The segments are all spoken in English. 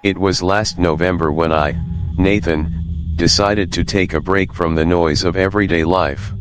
It was last November when I, Nathan, decided to take a break from the noise of everyday life.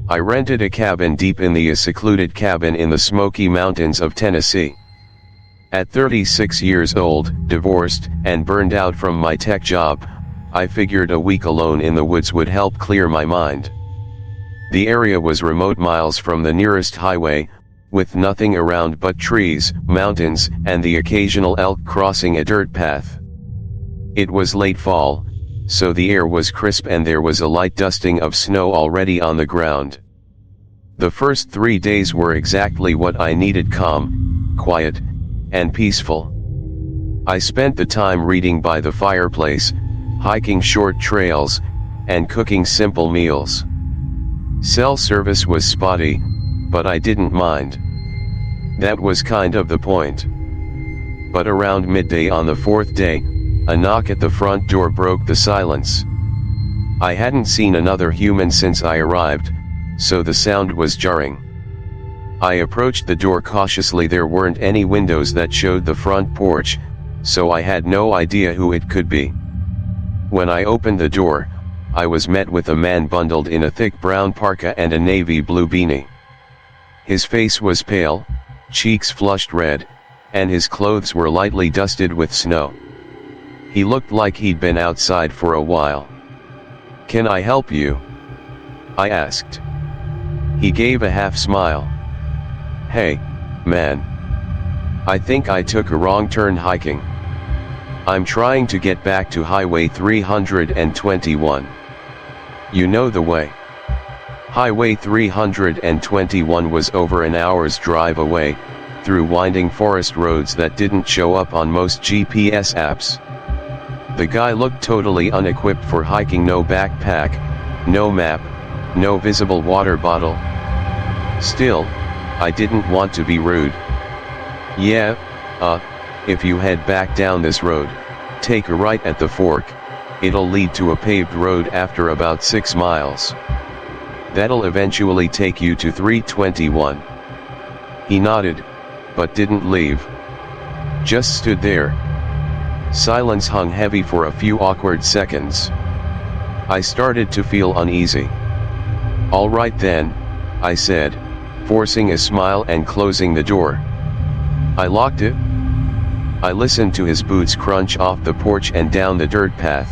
I rented a cabin deep in the secluded cabin in the Smoky Mountains of Tennessee. At 36 years old, divorced, and burned out from my tech job, I figured a week alone in the woods would help clear my mind. The area was remote miles from the nearest highway, with nothing around but trees, mountains, and the occasional elk crossing a dirt path. It was late fall, so the air was crisp and there was a light dusting of snow already on the ground. The first 3 days were exactly what I needed: calm, quiet, and peaceful. I spent the time reading by the fireplace, hiking short trails, and cooking simple meals. Cell service was spotty, but I didn't mind. That was kind of the point. But around midday on the fourth day, a knock at the front door broke the silence. I hadn't seen another human since I arrived, so the sound was jarring. I approached the door cautiously. There weren't any windows that showed the front porch, so I had no idea who it could be. When I opened the door, I was met with a man bundled in a thick brown parka and a navy blue beanie. His face was pale, cheeks flushed red, and his clothes were lightly dusted with snow. He looked like he'd been outside for a while. "Can I help you?" I asked. He gave a half smile. "Hey, man. I think I took a wrong turn hiking. I'm trying to get back to Highway 321. You know the way." Highway 321 was over an hour's drive away, through winding forest roads that didn't show up on most GPS apps. The guy looked totally unequipped for hiking: no backpack, no map, no visible water bottle. Still, I didn't want to be rude. "Yeah, if you head back down this road, take a right at the fork, it'll lead to a paved road after about 6 miles. That'll eventually take you to 321. He nodded, but didn't leave. Just stood there. Silence hung heavy for a few awkward seconds. I started to feel uneasy. "All right then," I said, forcing a smile and closing the door. I locked it. I listened to his boots crunch off the porch and down the dirt path.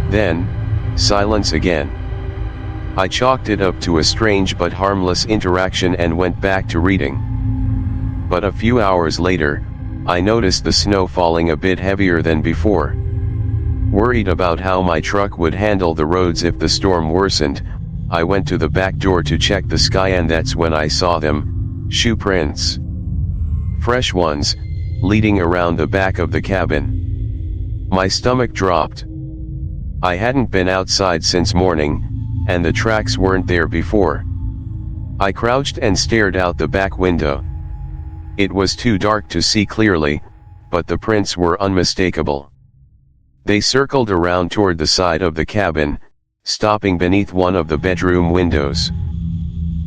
Then, silence again. I chalked it up to a strange but harmless interaction and went back to reading. But a few hours later, I noticed the snow falling a bit heavier than before. Worried about how my truck would handle the roads if the storm worsened, I went to the back door to check the sky, and that's when I saw them: shoe prints. Fresh ones, leading around the back of the cabin. My stomach dropped. I hadn't been outside since morning, and the tracks weren't there before. I crouched and stared out the back window. It was too dark to see clearly, but the prints were unmistakable. They circled around toward the side of the cabin, stopping beneath one of the bedroom windows.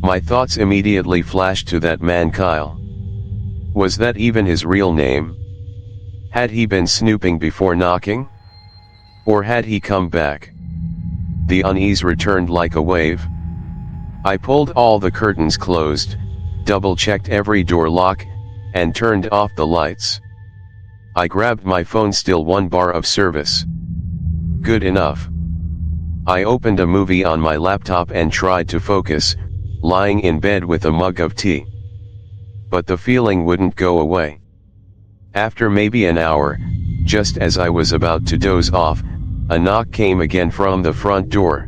My thoughts immediately flashed to that man Kyle. Was that even his real name? Had he been snooping before knocking? Or had he come back? The unease returned like a wave. I pulled all the curtains closed, double-checked every door lock, and turned off the lights. I grabbed my phone, still 1 bar of service. Good enough. I opened a movie on my laptop and tried to focus, lying in bed with a mug of tea. But the feeling wouldn't go away. After maybe an hour, just as I was about to doze off, a knock came again from the front door.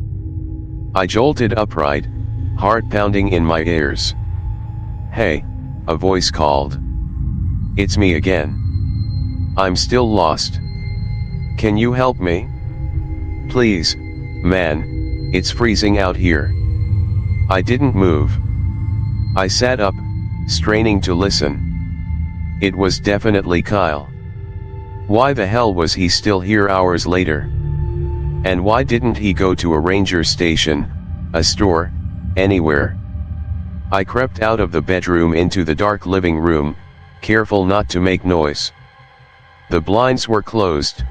I jolted upright, heart pounding in my ears. "Hey," a voice called. "It's me again. I'm still lost. Can you help me? Please, man, it's freezing out here." I didn't move. I sat up, straining to listen. It was definitely Kyle. Why the hell was he still here hours later? And why didn't he go to a ranger station, a store, anywhere? I crept out of the bedroom into the dark living room, careful not to make noise. The blinds were closed,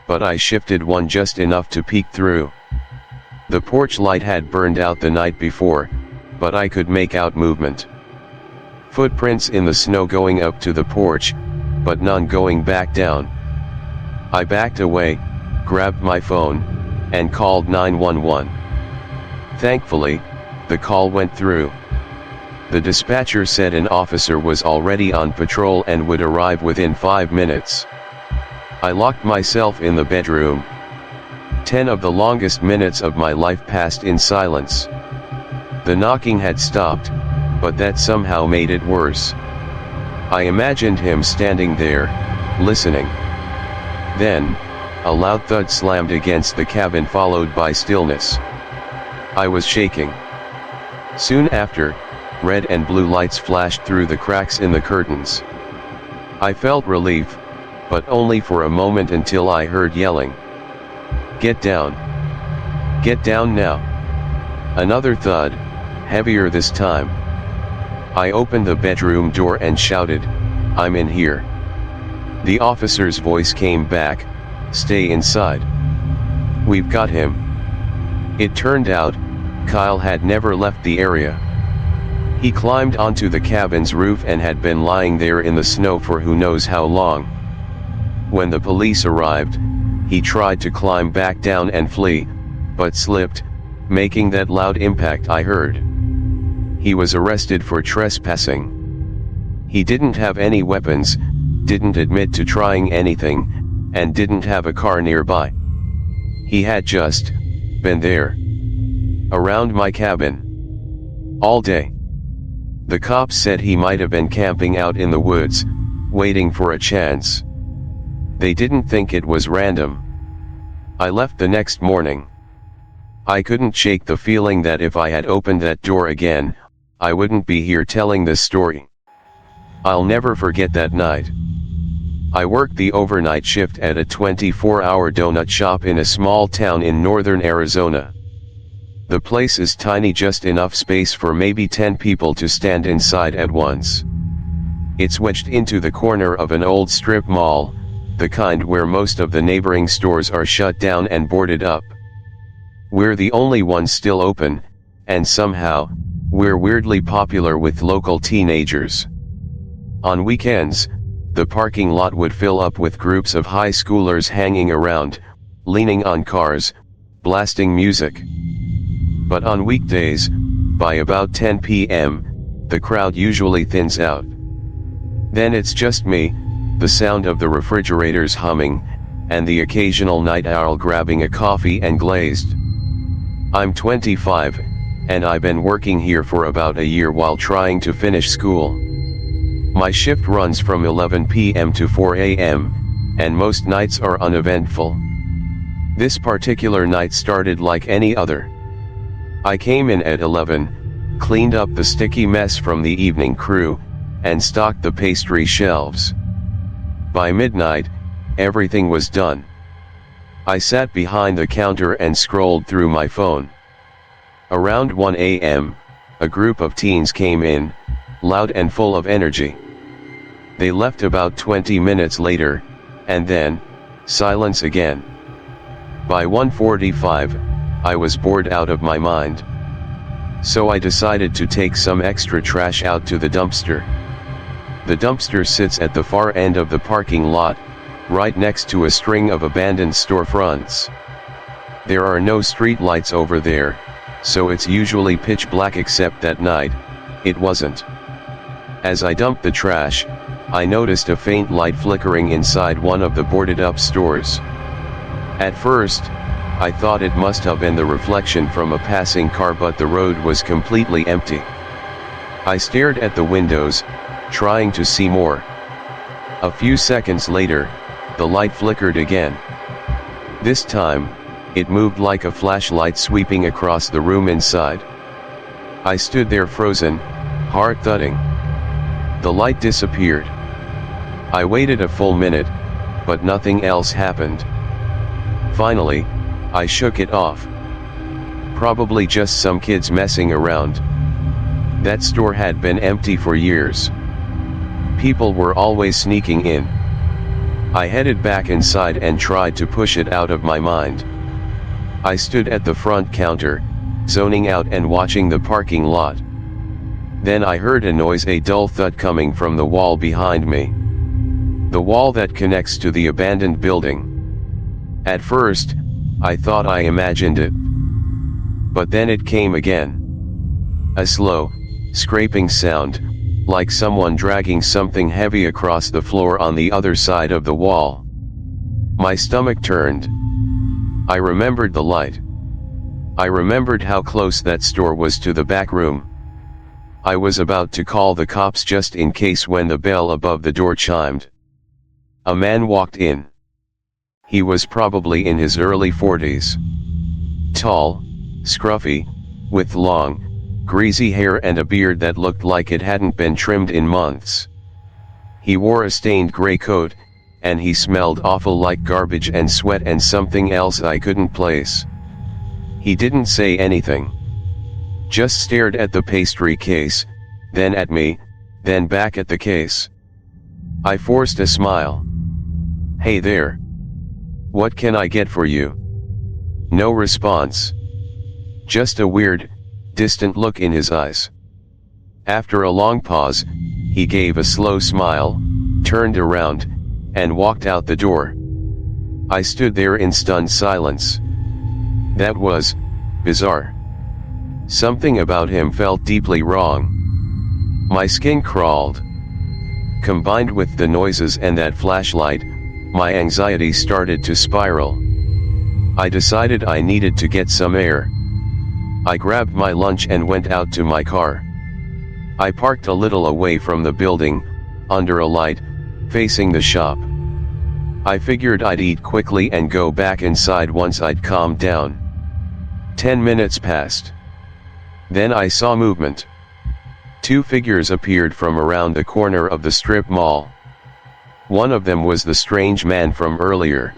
but I shifted one just enough to peek through. The porch light had burned out the night before, but I could make out movement. Footprints in the snow going up to the porch, but none going back down. I backed away, grabbed my phone, and called 911. Thankfully, the call went through. The dispatcher said an officer was already on patrol and would arrive within 5 minutes. I locked myself in the bedroom. 10 of the longest minutes of my life passed in silence. The knocking had stopped, but that somehow made it worse. I imagined him standing there, listening. Then, a loud thud slammed against the cabin, followed by stillness. I was shaking. Soon after, red and blue lights flashed through the cracks in the curtains. I felt relief, but only for a moment, until I heard yelling. "Get down! Get down now!" Another thud, heavier this time. I opened the bedroom door and shouted, "I'm in here." The officer's voice came back, "Stay inside. We've got him." It turned out, Kyle had never left the area. He climbed onto the cabin's roof and had been lying there in the snow for who knows how long. When the police arrived, he tried to climb back down and flee, but slipped, making that loud impact I heard. He was arrested for trespassing. He didn't have any weapons, didn't admit to trying anything, and didn't have a car nearby. He had just been there, around my cabin, all day. The cops said he might have been camping out in the woods, waiting for a chance. They didn't think it was random. I left the next morning. I couldn't shake the feeling that if I had opened that door again, I wouldn't be here telling this story. I'll never forget that night. I worked the overnight shift at a 24-hour donut shop in a small town in northern Arizona. The place is tiny, just enough space for maybe 10 people to stand inside at once. It's wedged into the corner of an old strip mall, the kind where most of the neighboring stores are shut down and boarded up. We're the only ones still open, and somehow, we're weirdly popular with local teenagers. On weekends, the parking lot would fill up with groups of high schoolers hanging around, leaning on cars, blasting music. But on weekdays, by about 10 p.m., the crowd usually thins out. Then it's just me, the sound of the refrigerators humming, and the occasional night owl grabbing a coffee and glazed. I'm 25, and I've been working here for about a year while trying to finish school. My shift runs from 11 p.m. to 4 a.m., and most nights are uneventful. This particular night started like any other. I came in at 11, cleaned up the sticky mess from the evening crew, and stocked the pastry shelves. By midnight, everything was done. I sat behind the counter and scrolled through my phone. Around 1 a.m., a group of teens came in, loud and full of energy. They left about 20 minutes later, and then, silence again. By 1:45, I was bored out of my mind. So I decided to take some extra trash out to the dumpster. The dumpster sits at the far end of the parking lot, right next to a string of abandoned storefronts. There are no street lights over there, so it's usually pitch black, except that night, it wasn't. As I dumped the trash, I noticed a faint light flickering inside one of the boarded up stores. At first, I thought it must have been the reflection from a passing car, but the road was completely empty. I stared at the windows, trying to see more. A few seconds later, the light flickered again. This time, it moved like a flashlight sweeping across the room inside. I stood there frozen, heart thudding. The light disappeared. I waited a full minute, but nothing else happened. Finally, I shook it off. Probably just some kids messing around. That store had been empty for years. People were always sneaking in. I headed back inside and tried to push it out of my mind. I stood at the front counter, zoning out and watching the parking lot. Then I heard a noise, a dull thud coming from the wall behind me. The wall that connects to the abandoned building. At first, I thought I imagined it. But then it came again. A slow, scraping sound, like someone dragging something heavy across the floor on the other side of the wall. My stomach turned. I remembered the light. I remembered how close that store was to the back room. I was about to call the cops just in case when the bell above the door chimed. A man walked in. He was probably in his early 40s. Tall, scruffy, with long, greasy hair and a beard that looked like it hadn't been trimmed in months. He wore a stained gray coat, and he smelled awful like garbage and sweat and something else I couldn't place. He didn't say anything. Just stared at the pastry case, then at me, then back at the case. I forced a smile. "Hey there. What can I get for you?" No response. Just a weird, distant look in his eyes. After a long pause, he gave a slow smile, turned around, and walked out the door. I stood there in stunned silence. That was bizarre. Something about him felt deeply wrong. My skin crawled. Combined with the noises and that flashlight, my anxiety started to spiral. I decided I needed to get some air. I grabbed my lunch and went out to my car. I parked a little away from the building, under a light, facing the shop. I figured I'd eat quickly and go back inside once I'd calmed down. 10 minutes passed. Then I saw movement. 2 figures appeared from around the corner of the strip mall. One of them was the strange man from earlier.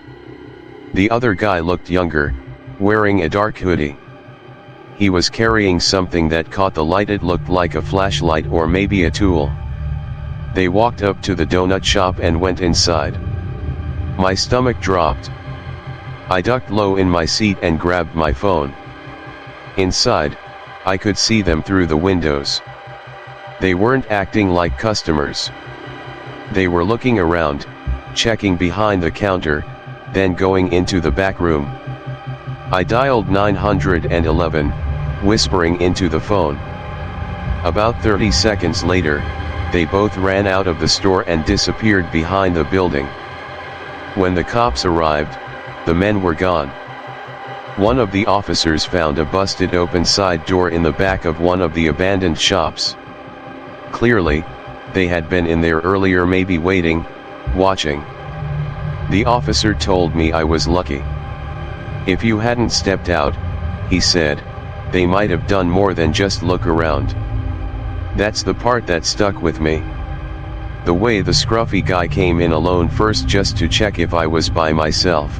The other guy looked younger, wearing a dark hoodie. He was carrying something that caught the light. It looked like a flashlight or maybe a tool. They walked up to the donut shop and went inside. My stomach dropped. I ducked low in my seat and grabbed my phone. Inside, I could see them through the windows. They weren't acting like customers. They were looking around, checking behind the counter, then going into the back room. I dialed 911, whispering into the phone. About 30 seconds later, they both ran out of the store and disappeared behind the building. When the cops arrived, the men were gone. One of the officers found a busted open side door in the back of one of the abandoned shops. Clearly, they had been in there earlier, maybe waiting, watching. The officer told me I was lucky. "If you hadn't stepped out," he said, "they might have done more than just look around." That's the part that stuck with me. The way the scruffy guy came in alone first just to check if I was by myself.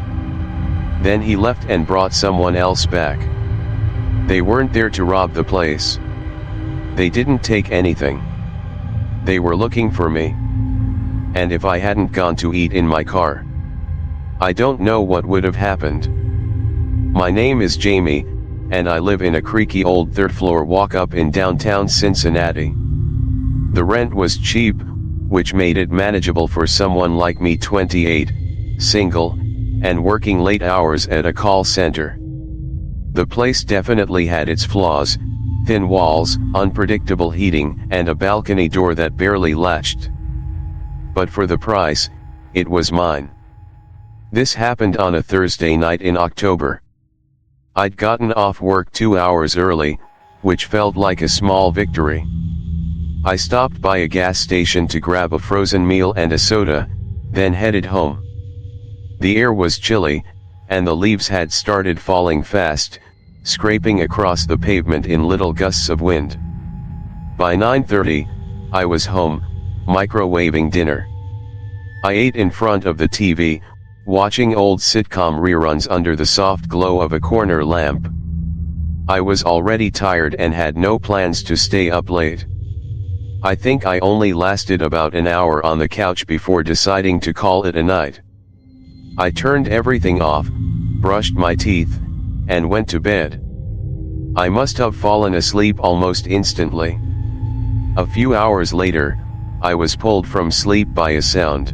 Then he left and brought someone else back. They weren't there to rob the place. They didn't take anything. They were looking for me. And if I hadn't gone to eat in my car, I don't know what would have happened. My name is Jamie, and I live in a creaky old third-floor walk-up in downtown Cincinnati. The rent was cheap, which made it manageable for someone like me, 28, single, and working late hours at a call center. The place definitely had its flaws: thin walls, unpredictable heating, and a balcony door that barely latched. But for the price, it was mine. This happened on a Thursday night in October. I'd gotten off work 2 hours early, which felt like a small victory. I stopped by a gas station to grab a frozen meal and a soda, then headed home. The air was chilly, and the leaves had started falling fast, scraping across the pavement in little gusts of wind. By 9:30, I was home, microwaving dinner. I ate in front of the TV, watching old sitcom reruns under the soft glow of a corner lamp. I was already tired and had no plans to stay up late. I think I only lasted about an hour on the couch before deciding to call it a night. I turned everything off, brushed my teeth, and went to bed. I must have fallen asleep almost instantly. A few hours later, I was pulled from sleep by a sound.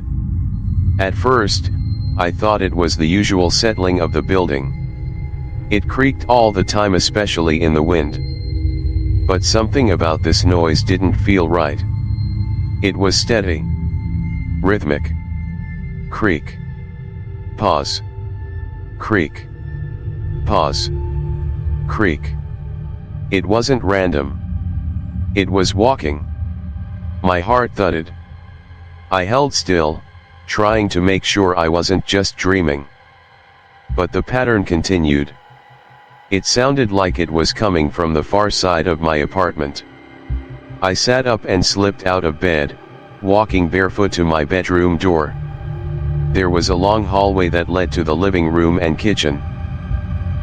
At first, I thought it was the usual settling of the building. It creaked all the time, especially in the wind. But something about this noise didn't feel right. It was steady, rhythmic. Creak. Pause. Creak. Pause. Creak. It wasn't random. It was walking. My heart thudded. I held still, trying to make sure I wasn't just dreaming. But the pattern continued. It sounded like it was coming from the far side of my apartment. I sat up and slipped out of bed, walking barefoot to my bedroom door. There was a long hallway that led to the living room and kitchen.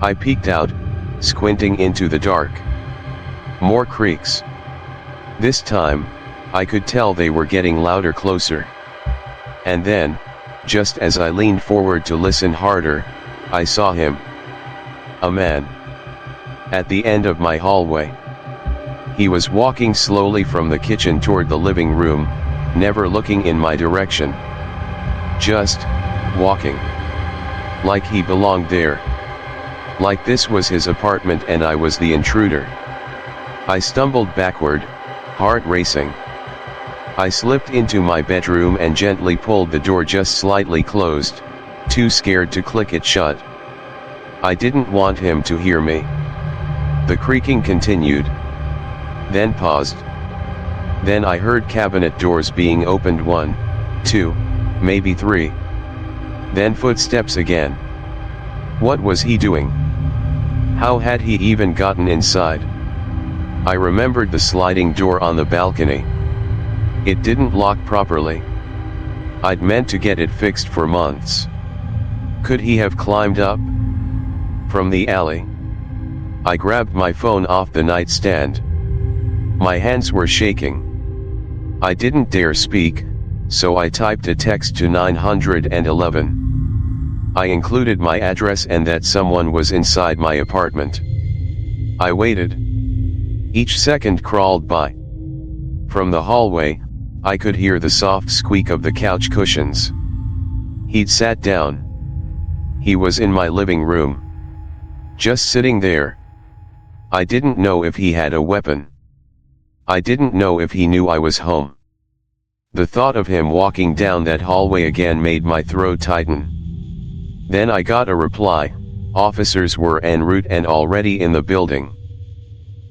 I peeked out, squinting into the dark. More creaks. This time, I could tell they were getting louder, closer. And then, just as I leaned forward to listen harder, I saw him. A man. At the end of my hallway. He was walking slowly from the kitchen toward the living room, never looking in my direction. Just walking. Like he belonged there. Like this was his apartment and I was the intruder. I stumbled backward, heart racing. I slipped into my bedroom and gently pulled the door just slightly closed, too scared to click it shut. I didn't want him to hear me. The creaking continued. Then paused. Then I heard cabinet doors being opened, 1, 2, maybe 3. Then footsteps again. What was he doing? How had he even gotten inside? I remembered the sliding door on the balcony. It didn't lock properly. I'd meant to get it fixed for months. Could he have climbed up from the alley? I grabbed my phone off the nightstand. My hands were shaking. I didn't dare speak, so I typed a text to 911. I included my address and that someone was inside my apartment. I waited. Each second crawled by. From the hallway, I could hear the soft squeak of the couch cushions. He'd sat down. He was in my living room. Just sitting there. I didn't know if he had a weapon. I didn't know if he knew I was home. The thought of him walking down that hallway again made my throat tighten. Then I got a reply. Officers were en route and already in the building.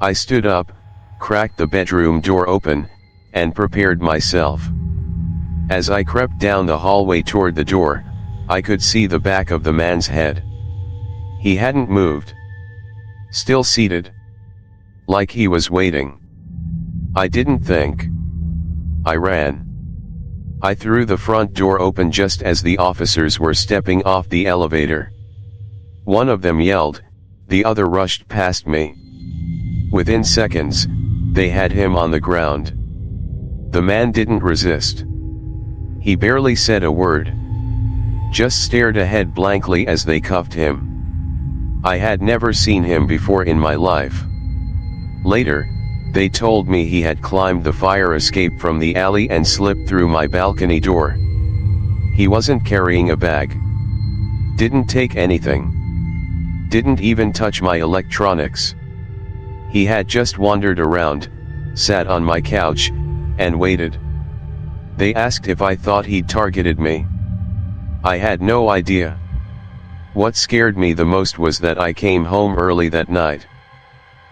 I stood up, cracked the bedroom door open, and prepared myself. As I crept down the hallway toward the door, I could see the back of the man's head. He hadn't moved. Still seated. Like he was waiting. I didn't think. I ran. I threw the front door open just as the officers were stepping off the elevator. One of them yelled, the other rushed past me. Within seconds, they had him on the ground. The man didn't resist. He barely said a word. Just stared ahead blankly as they cuffed him. I had never seen him before in my life. Later, they told me he had climbed the fire escape from the alley and slipped through my balcony door. He wasn't carrying a bag. Didn't take anything. Didn't even touch my electronics. He had just wandered around, sat on my couch, and waited. They asked if I thought he'd targeted me. I had no idea. What scared me the most was that I came home early that night.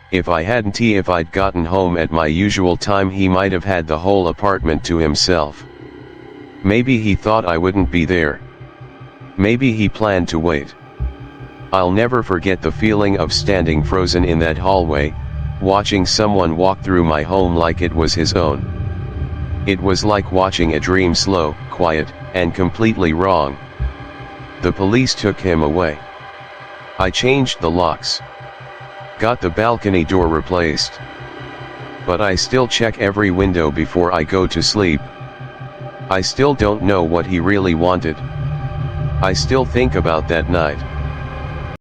If I'd gotten home at my usual time, he might have had the whole apartment to himself. Maybe he thought I wouldn't be there. Maybe he planned to wait. I'll never forget the feeling of standing frozen in that hallway, watching someone walk through my home like it was his own. It was like watching a dream, slow, quiet, and completely wrong. The police took him away. I changed the locks. Got the balcony door replaced. But I still check every window before I go to sleep. I still don't know what he really wanted. I still think about that night.